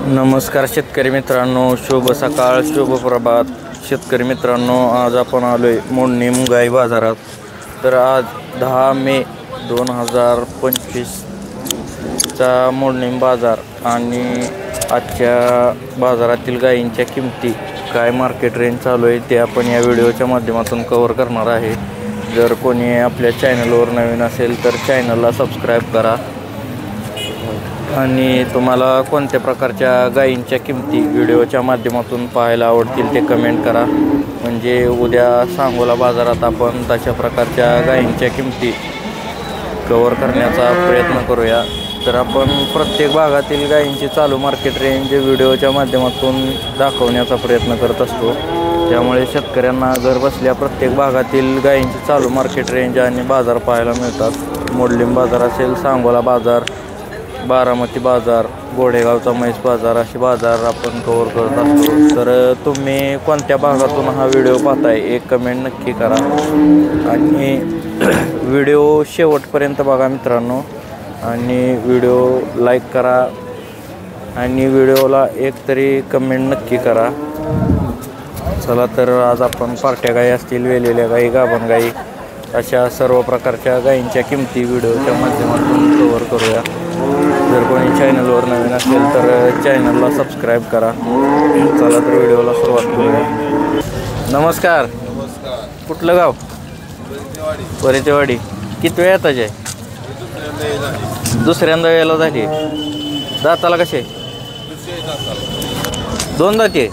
नमस्कार शेतकरी मित्रांनो, शुभ सकाळ, शुभ प्रभात. शेतकरी मित्रांनो, आज आपण आलोय मोडणी मुगाई बाजारात. तर आज 10 मे 2025 चा मोडणी बाजार आणि आजच्या बाजारातील गायींच्या किमती, काय मार्केट रेंज चालू आहे ते आपण या व्हिडिओच्या माध्यमातून कव्हर करणार आहे. जर कोणी आपल्या चॅनलवर नवीन असेल तर चॅनलला सबस्क्राईब करा आणि तुम्हाला कोणत्या प्रकारच्या गायींच्या किमती व्हिडिओच्या माध्यमातून पाहायला आवडतील ते कमेंट करा. म्हणजे उद्या सांगोला बाजारात आपण तशा प्रकारच्या गायींच्या किमती कव्हर करण्याचा प्रयत्न करूया. तर आपण प्रत्येक भागातील गायींची चालू मार्केट रेंज व्हिडिओच्या माध्यमातून दाखवण्याचा प्रयत्न करत असतो. त्यामुळे शेतकऱ्यांना घर बसल्या प्रत्येक भागातील गायींची चालू मार्केट रेंज आणि बाजार पाहायला मिळतात. मोडलीम बाजार असेल, सांगोला बाजार, बारामती बाजार, गोडेगावचा म्हैस बाजार, असे बाजार आपण कव्हर करत असतो. तर तुम्ही कोणत्या भागातून हा व्हिडिओ पाहताय एक कमेंट नक्की करा आणि व्हिडिओ शेवटपर्यंत बघा मित्रांनो, आणि व्हिडिओ लाईक करा आणि व्हिडिओला एक तरी कमेंट नक्की करा. चला तर आज आपण पार्ट्या गाई असतील, वेलेल्या गाई, गाभण गाई, अशा सर्व प्रकारच्या गायींच्या किमती व्हिडिओच्या माध्यमातून कव्हर करूया. जर कोणी चॅनलवर नवीन असेल तर चॅनलला सबस्क्राईब करा. चला तर व्हिडिओला सुरुवात करूया. नमस्कार. कुठलं गाव? परितेवाडी. किती वेळ येताच आहे? दुसऱ्यांदा यायला झाली. दाताला कसे? 2 दाती.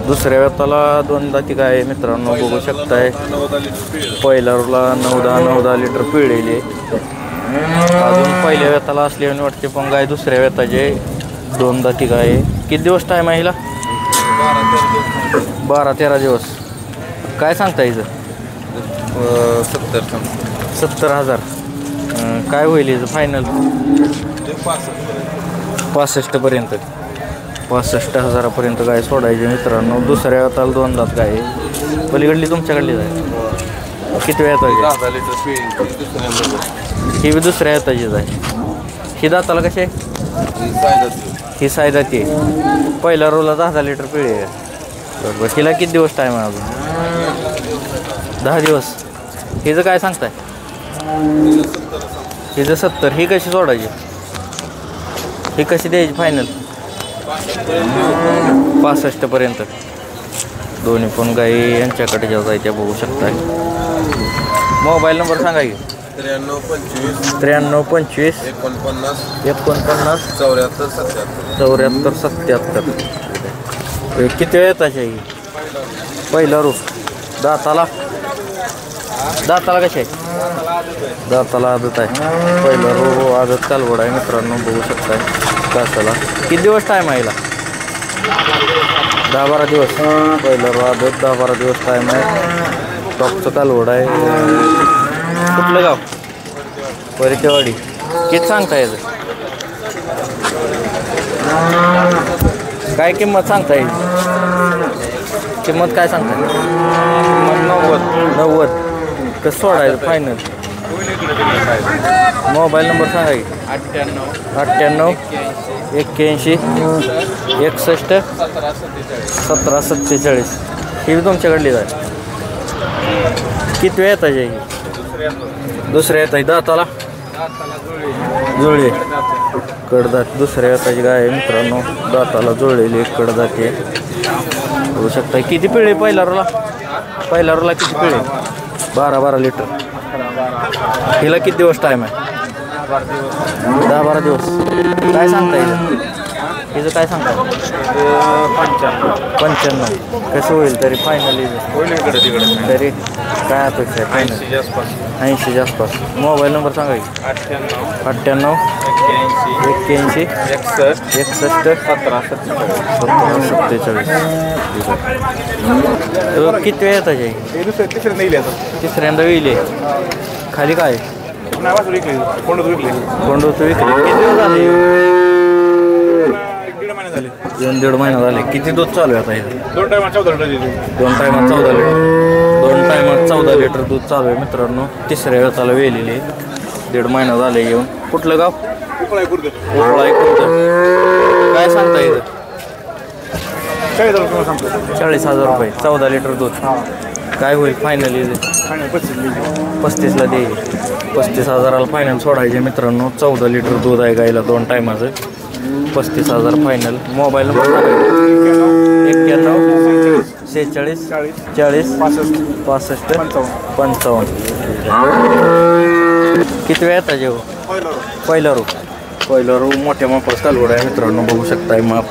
दुसऱ्या वेताला 2 दाती काय मित्रांनो बघू शकताय. पहिल्या रोला 9-10 लिटर पिळलेली. अजून पहिल्या वेताला असल्याने वाटते, पण गाय दुसऱ्या वेताचे 2 दाती गाय. किती दिवस टाईम आहे हिला? 12-13 दिवस. काय सांगता हिचं? 70,000. काय होईल हिचं फायनल? 65पर्यंत. 65,000पर्यंत गाय सोडायची मित्रांनो. दुसऱ्या वेताला 2 दात गाय. पलीकडली तुमच्याकडली जाय. किती वेळ येतात? 10 लिटर. ही बी दुसऱ्या येताचीच आहे. ही दाताला कसे? ही सायदाती आहे. पहिल्या रोला 10 लिटर पिळी आहे. बरोबर. हिला किती दिवस टाईम आहे? अजून 10 दिवस. हिचं काय सांगताय? हिचं 70. ही कशी सोडायची? ही कशी द्यायची फायनल? 65पर्यंत. दोन्ही पण गाई यांच्याकडे ज्या जायच्या बघू शकताय. मोबाईल नंबर सांगा की. 93 25 49 74 77. किती वेळ येताची आहे? पहिला रू. दाताला कसे आहे? दाताला आदत आहे. पहिला रू आदत कालवड आहे मित्रांनो बघू शकताय. दाताला किती दिवस टाईम आहे? 10-12 दिवस. पहिला रू आदत, 10-12 दिवस टाईम आहे. टॉपचं कालवड आहे. कुठलं गाव? परितेवाडी. किती सांगता याचं? काय किंमत सांगता येईल? किंमत काय सांगता? 90. कसं सोडायचं फायनल? मोबाईल नंबर सांगा की. 98 81 61 17 47. ही बी तुमच्याकडली आहे. किती वेळ येताची आहे? दुसऱ्या येताची. दाताला जुळली कडदात. दुसऱ्या येताची गाय आहे मित्रांनो. दाताला जुळलेली कडदाती होऊ शकता. किती पिळे पहिल्या रोला किती पिळे? 12 लिटर. हिला किती दिवस टाईम आहे? 10-12 दिवस. काय सांगता हिचं काय सांगता? 95. कसं होईल तरी फायनल? तरी काय अपेक्षा आहे फायनल? 80च्या आसपास. मोबाईल नंबर सांगा की. 98 81 61 17 47. किती वेळ येताच आहे? तिसऱ्यांदा विले. खाली काय? कोंडूत विकली. किती दिवस झाले? 1-1.5 महिना झाले. किती दूध चालू आहे आता? इथं 2 टायमात 14 लिटर. 2 टायमात 14 लिटर दूध चालू आहे मित्रांनो. तिसऱ्या वेळाला वेलेली. 1.5 महिना झाले येऊन. कुठलं गाव? उपळाई खुर्द. काय सांगता? सांगता येईल? 40,000 रुपये. 14 लिटर दूध. काय होईल फायनल? 35ला दे. 35,000ला फायनल सोडायचे मित्रांनो. 14 लिटर दूध आहे गाईला 2 टायमाचं. 35,000 फायनल. Mobile number 91 46 40 65 55. किती वेळ येता जेव? पहिला रू मोठ्या मापास कालवड आहे मित्रांनो, बघू शकताय माप.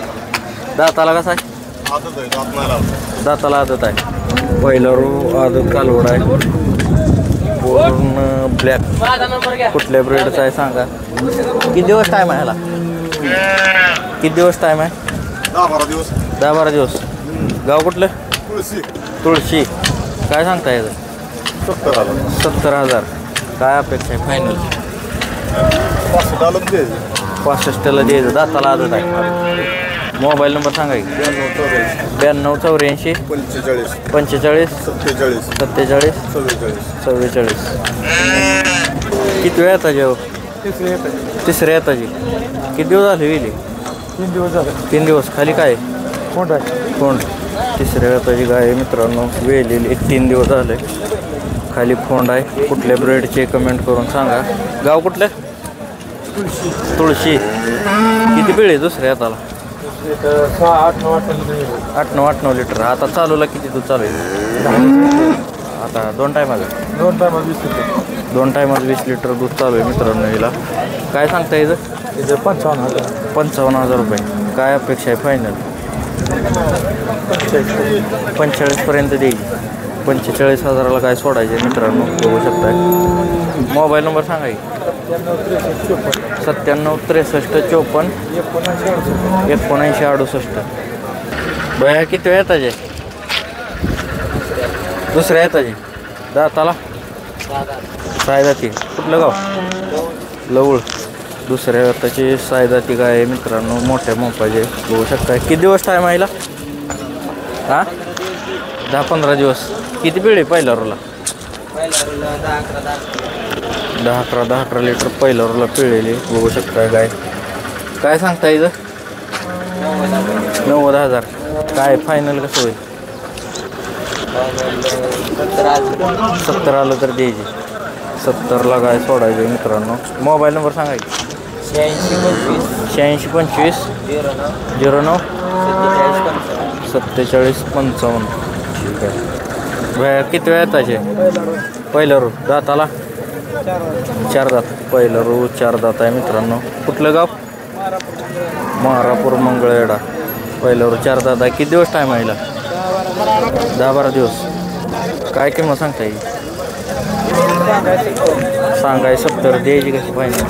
दाताला कसा आहे? दाताला आदत आहे. पहिला रू आदत कालवड आहे. पूर्ण ब्लॅक. कुठल्या ब्रेडचा आहे सांगा? किती दिवस टाईम आहे ह्याला? किती दिवस टाईम आहे? 10-12 दिवस. गाव कुठलं? तुळशी. काय सांगता याचं? 70,000. काय अपेक्षा आहे फायनल? 65ला द्यायचं. दाताला आदत आहे. मोबाईल नंबर सांगा की? 92 84 45 47 44. किती वेळ येता जेव? तिसऱ्या येताची. किती दिवस झाले गेली? 3 दिवस झाले. 3 दिवस. खाली काय कोण आहे? फोंड. तिसऱ्या येताची गाय आहे मित्रांनो, वेलेली. 3 दिवस झाले. खाली फोंड आहे. कुठल्या ब्रेडचे कमेंट करून सांगा. गाव कुठलं? तुळशी. किती पिळे दुसऱ्या येताला? 8-9 लिटर. आता चालूला किती दूध चालू आहे? आता 2 टायमाला 2 टायमाला 20 लिटर दूध चालू आहे मित्रांनो हिला. काय सांगता याचं? 55,000 रुपये. काय अपेक्षा आहे फायनल? 45पर्यंत देईल. 45,000ला काय सोडायचे मित्रांनो, बघू शकताय. मोबाईल नंबर सांगा की? 97 63 54 79 68. बया किती वेळ येताचे? दुसऱ्या येताचे. दाताला सायदाती. कुठलं गाव? लवळ. दुसऱ्या येताची सायदाती गाय आहे मित्रांनो, मोठ्या मोपाचे, बघू शकता. किती दिवस टाईम आहे? हां 10-15 दिवस. किती पिढी पहिल्या रोला? 10-11 लिटर पहिल्या रोला पिळलेली, बघू शकता गाय. काय सांगता येईल? 90,000. काय फायनल कसं होईल? 70 आलं तर द्यायची. 70ला गाय सोडायची मित्रांनो. मोबाईल नंबर सांगा की? 86 25 09 47 55. ठीक आहे. भया किती वेळ येताचे? पहिलं रू. दाताला 4 दात. पहिलं रू 4 दात आहे मित्रांनो. कुठलं गाव? महारापूर मंगळवेढा. पहिलं रू 4 दात आहे. किती दिवस टाईम आहे? 10-12 दिवस. काय किंमत सांगता येईल? सांगाय 70. द्यायची कशी पाहिजे?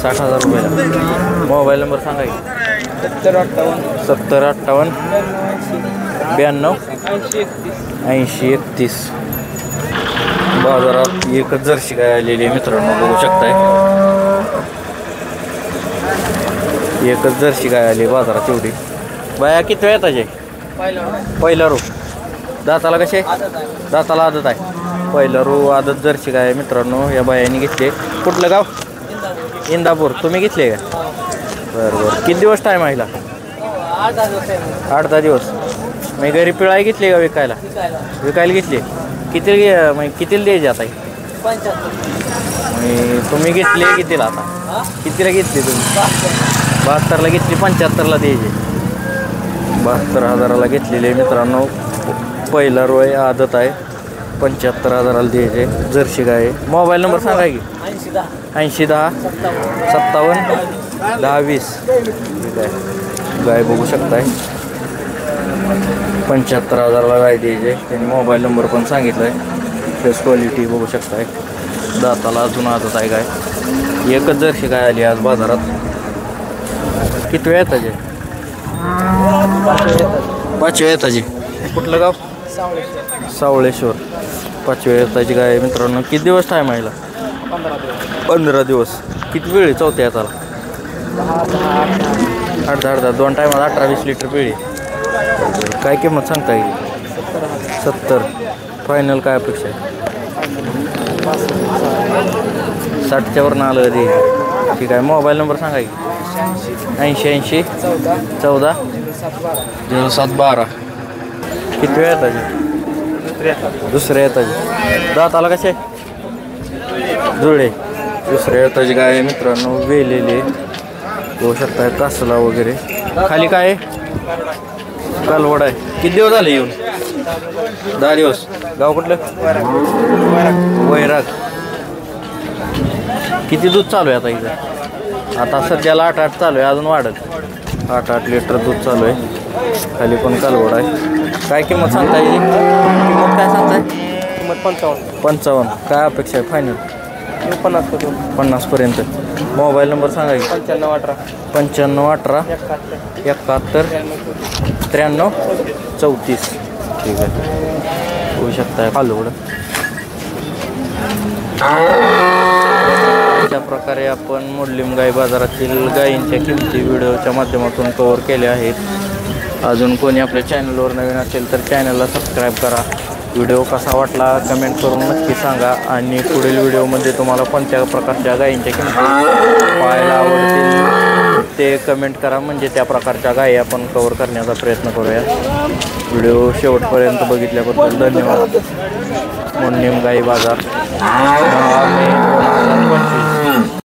60,000 रुपयाला. मोबाईल नंबर सांगा की? 70 58 92 80 31. बाजारात एकच जर्सी गाय आलेली आहे मित्रांनो, बघू शकताय. एकच जर्सी गाय आली बाजारात एवढी. बाया किती वेळ येताचे? पहिला रू. दाताला कसे? दाताला आदत आहे. पहिला रू आदत जर्सी गाय मित्रांनो, या बायाने घेतले. कुठलं गाव? इंदापूर. तुम्ही घेतले का? बरं. किती दिवस टाईम आहे? 8-10 दिवस. मी घरी पिळाई घेतली का विकायला? विकायला घेतली. कितीला द्यायची आता? 75. तुम्ही घेतली कितीला आता? कितीला घेतली तुम्ही? 72ला घेतली. 75ला द्यायची. 72,000ला घेतलेली आहे मित्रांनो. पहिला रोय आदत आहे. 75,000ला द्यायचे. जर्सी गाय. मोबाईल नंबर सांगा की? 80 10 57 10 20. ठीक आहे. गाय बघू शकताय. 75,000ला गाय द्यायचे. त्यांनी मोबाईल नंबर पण सांगितला आहे. फेस क्वालिटी बघू शकताय. दाताला अजून आदत आहे गाय. एकच जर्सी गाय आली आज बाजारात. किती वेळ येताचे? 5 वेळ येताचे. कुठलं गाव? सावळेश्वर. 5 वेळ येताची गाय मित्रांनो. किती दिवस टाईम आहे? 15 दिवस. किती वेळ? चौथ्या येताला 8-10 2 टायमाला 18-20 लिटर पिळी. काय किंमत सांगता येईल? 70. फायनल काय अपेक्षा आहे? 60च्या वरनं आलं ते. ठीक आहे. मोबाईल नंबर सांगा की? 80 14 0712. किती वेळ येतात? दुसऱ्या येतात. दाताला कसे जुळे दुसऱ्या येताची गाय आहे मित्रांनो, वेलेली होऊ शकता. कासला वगैरे खाली काय कालवड आहे. किती दिवस झाले येऊन? 10 दिवस. गाव कुठलं? वैराग. किती दूध चालू आहे आता इथं? आता सध्याला 8 चालू आहे, अजून वाढत. 8 लिटर दूध चालू आहे. खाली पण कालवड आहे. काय किंमत सांगताय? किंमत काय सांगताय? किंमत 55. काय अपेक्षा आहे फायनल? 50 पर्यंत. मोबाईल नंबर सांगा की. 95 18 71 93 34. ठीक आहे, होऊ शकता कालवड. अशा प्रकारे आपण मोडलीम गाई बाजारातील गायींच्या किमती व्हिडिओच्या माध्यमातून कव्हर केल्या आहेत. अजून कोणी आपल्या चॅनलवर नवीन असेल तर चॅनलला सबस्क्राईब करा. व्हिडिओ कसा वाटला कमेंट करून नक्की सांगा. आणि पुढील व्हिडिओमध्ये तुम्हाला कोणत्या प्रकारच्या गायींच्या किमती पाहायला आवडतील ते कमेंट करा, म्हणजे त्या प्रकारच्या गायी आपण कव्हर करण्याचा प्रयत्न करूया. व्हिडिओ शेवटपर्यंत बघितल्याबद्दल धन्यवाद. मोडलीम गाई बाजार 10 मे 2025.